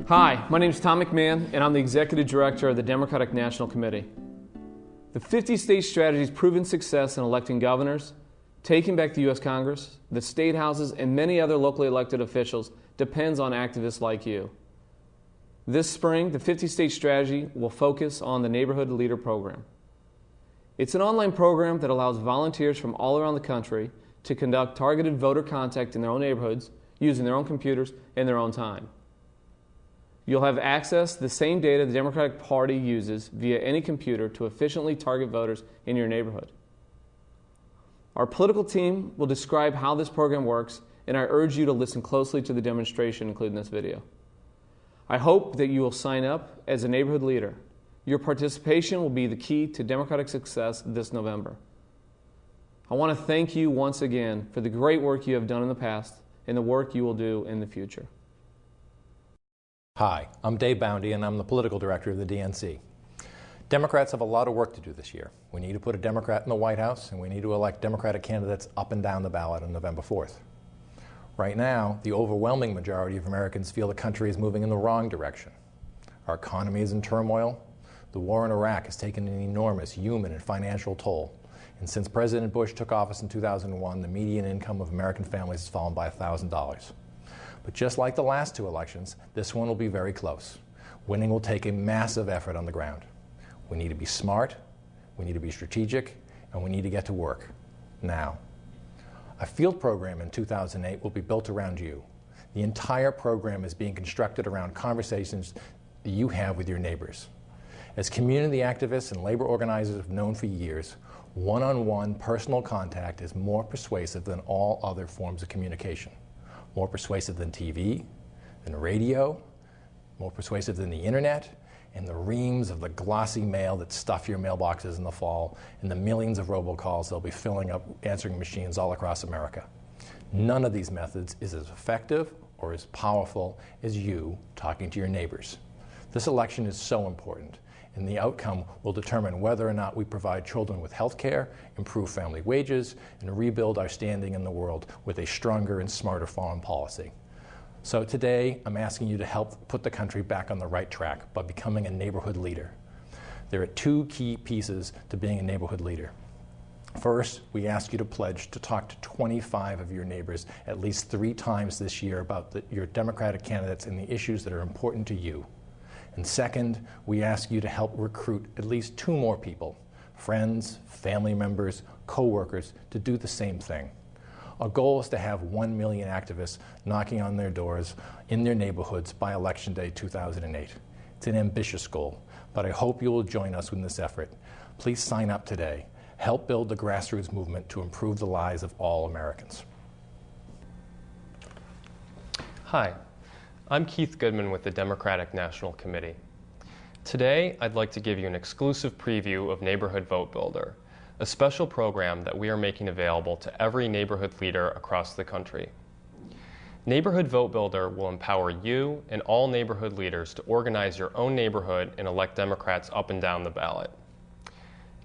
Hi, my name is Tom McMahon, and I'm the Executive Director of the Democratic National Committee. The 50-state strategy's proven success in electing governors, taking back the U.S. Congress, the state houses, and many other locally elected officials depends on activists like you. This spring, the 50-state strategy will focus on the Neighborhood Leader Program. It's an online program that allows volunteers from all around the country to conduct targeted voter contact in their own neighborhoods using their own computers in their own time. You'll have access to the same data the Democratic Party uses via any computer to efficiently target voters in your neighborhood. Our political team will describe how this program works, and I urge you to listen closely to the demonstration included in this video. I hope that you will sign up as a neighborhood leader. Your participation will be the key to Democratic success this November. I want to thank you once again for the great work you have done in the past and the work you will do in the future. Hi, I'm Dave Boundy, and I'm the political director of the DNC. Democrats have a lot of work to do this year. We need to put a Democrat in the White House, and we need to elect Democratic candidates up and down the ballot on November 4th. Right now, the overwhelming majority of Americans feel the country is moving in the wrong direction. Our economy is in turmoil. The war in Iraq has taken an enormous human and financial toll. And since President Bush took office in 2001, the median income of American families has fallen by $1,000. But just like the last two elections, this one will be very close. Winning will take a massive effort on the ground. We need to be smart, we need to be strategic, and we need to get to work now. A field program in 2008 will be built around you. The entire program is being constructed around conversations that you have with your neighbors. As community activists and labor organizers have known for years, one-on-one personal contact is more persuasive than all other forms of communication. More persuasive than TV, than radio, more persuasive than the internet, and the reams of the glossy mail that stuff your mailboxes in the fall, and the millions of robocalls they'll be filling up answering machines all across America. None of these methods is as effective or as powerful as you talking to your neighbors. This election is so important, and the outcome will determine whether or not we provide children with health care, improve family wages, and rebuild our standing in the world with a stronger and smarter foreign policy. So today, I'm asking you to help put the country back on the right track by becoming a neighborhood leader. There are two key pieces to being a neighborhood leader. First, we ask you to pledge to talk to 25 of your neighbors at least 3 times this year about your Democratic candidates and the issues that are important to you. And second, we ask you to help recruit at least 2 more people, friends, family members, co-workers, to do the same thing. Our goal is to have 1 million activists knocking on their doors in their neighborhoods by Election Day 2008. It's an ambitious goal, but I hope you will join us in this effort. Please sign up today. Help build the grassroots movement to improve the lives of all Americans. Hi, I'm Keith Goodman with the Democratic National Committee. Today, I'd like to give you an exclusive preview of Neighborhood Vote Builder, a special program that we are making available to every neighborhood leader across the country. Neighborhood Vote Builder will empower you and all neighborhood leaders to organize your own neighborhood and elect Democrats up and down the ballot.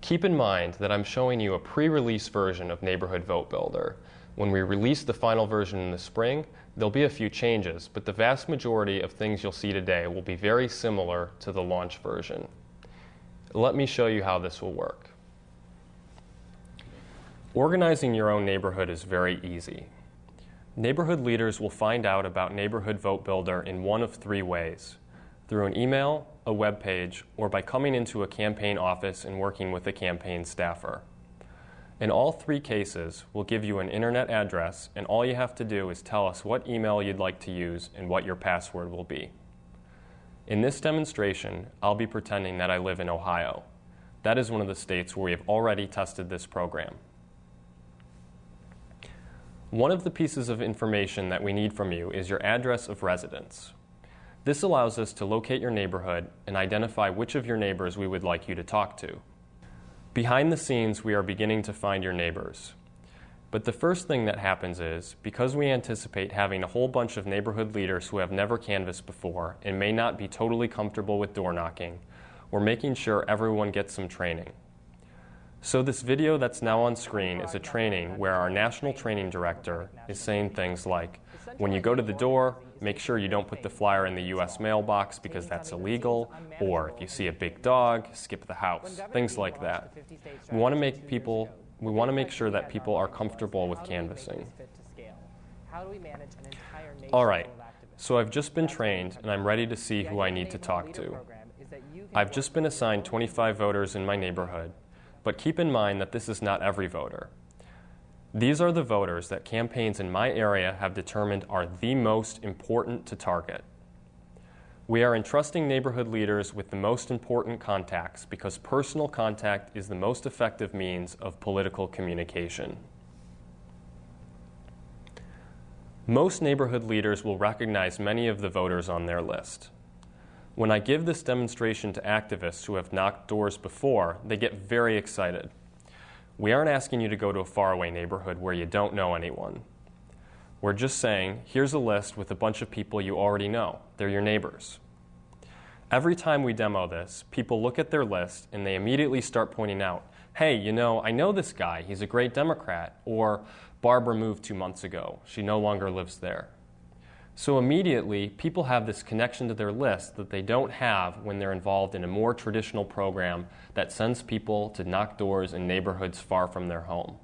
Keep in mind that I'm showing you a pre-release version of Neighborhood Vote Builder. When we release the final version in the spring, there'll be a few changes, but the vast majority of things you'll see today will be very similar to the launch version. Let me show you how this will work. Organizing your own neighborhood is very easy. Neighborhood leaders will find out about Neighborhood Vote Builder in one of 3 ways: through an email, a web page, or by coming into a campaign office and working with a campaign staffer. In all 3 cases, we'll give you an internet address, and all you have to do is tell us what email you'd like to use and what your password will be. In this demonstration, I'll be pretending that I live in Ohio. That is one of the states where we have already tested this program. One of the pieces of information that we need from you is your address of residence. This allows us to locate your neighborhood and identify which of your neighbors we would like you to talk to. Behind the scenes, we are beginning to find your neighbors. But the first thing that happens is, because we anticipate having a whole bunch of neighborhood leaders who have never canvassed before and may not be totally comfortable with door knocking, we're making sure everyone gets some training. So this video that's now on screen is a training where our national training director is saying things like, when you go to the door, make sure you don't put the flyer in the U.S. mailbox because that's illegal, or if you see a big dog, skip the house, things like that. We want to make sure that people are comfortable with canvassing. All right, so I've just been trained and I'm ready to see who I need to talk to. I've just been assigned 25 voters in my neighborhood, but keep in mind that this is not every voter. These are the voters that campaigns in my area have determined are the most important to target. We are entrusting neighborhood leaders with the most important contacts because personal contact is the most effective means of political communication. Most neighborhood leaders will recognize many of the voters on their list. When I give this demonstration to activists who have knocked doors before, they get very excited. We aren't asking you to go to a faraway neighborhood where you don't know anyone. We're just saying, here's a list with a bunch of people you already know. They're your neighbors. Every time we demo this, people look at their list and they immediately start pointing out, hey, you know, I know this guy, he's a great Democrat, or Barbara moved 2 months ago, she no longer lives there. So immediately, people have this connection to their list that they don't have when they're involved in a more traditional program that sends people to knock doors in neighborhoods far from their home.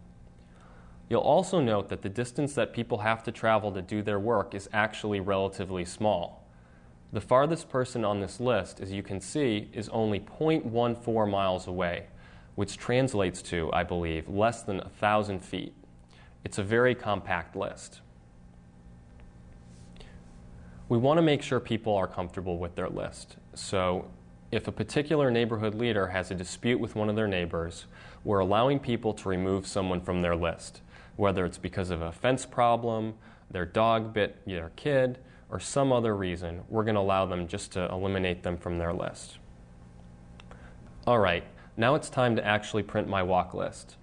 You'll also note that the distance that people have to travel to do their work is actually relatively small. The farthest person on this list, as you can see, is only 0.14 miles away, which translates to, I believe, less than 1,000 feet. It's a very compact list. We want to make sure people are comfortable with their list. So if a particular neighborhood leader has a dispute with one of their neighbors, we're allowing people to remove someone from their list, whether it's because of a fence problem, their dog bit their kid, or some other reason. We're going to allow them just to eliminate them from their list. All right, now it's time to actually print my walk list.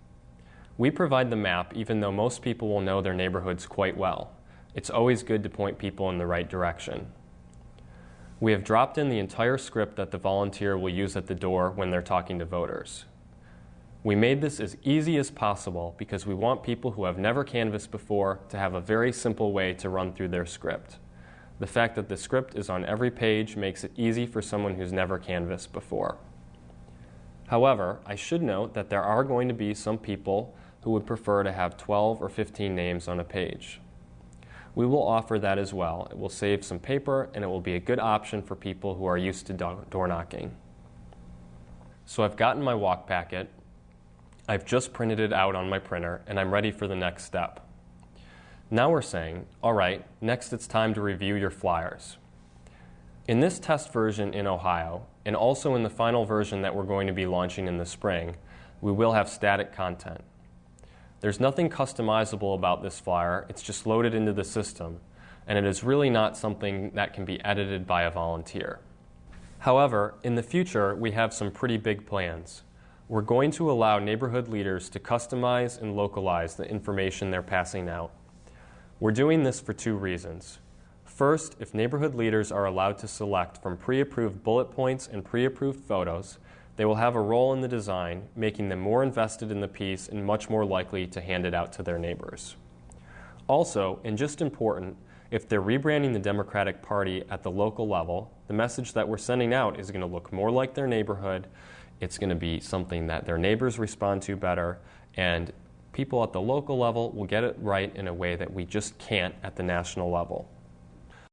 We provide the map even though most people will know their neighborhoods quite well. It's always good to point people in the right direction. We have dropped in the entire script that the volunteer will use at the door when they're talking to voters. We made this as easy as possible because we want people who have never canvassed before to have a very simple way to run through their script. The fact that the script is on every page makes it easy for someone who's never canvassed before. However, I should note that there are going to be some people who would prefer to have 12 or 15 names on a page. We will offer that as well. It will save some paper and it will be a good option for people who are used to door knocking. So I've gotten my walk packet, I've just printed it out on my printer, and I'm ready for the next step. Now we're saying, all right, next it's time to review your flyers. In this test version in Ohio, and also in the final version that we're going to be launching in the spring, we will have static content. There's nothing customizable about this flyer, it's just loaded into the system, and it is really not something that can be edited by a volunteer. However, in the future, we have some pretty big plans. We're going to allow neighborhood leaders to customize and localize the information they're passing out. We're doing this for 2 reasons. First, if neighborhood leaders are allowed to select from pre-approved bullet points and pre-approved photos, they will have a role in the design, making them more invested in the piece and much more likely to hand it out to their neighbors. Also, and just important, if they're rebranding the Democratic Party at the local level, the message that we're sending out is going to look more like their neighborhood, it's going to be something that their neighbors respond to better, and people at the local level will get it right in a way that we just can't at the national level.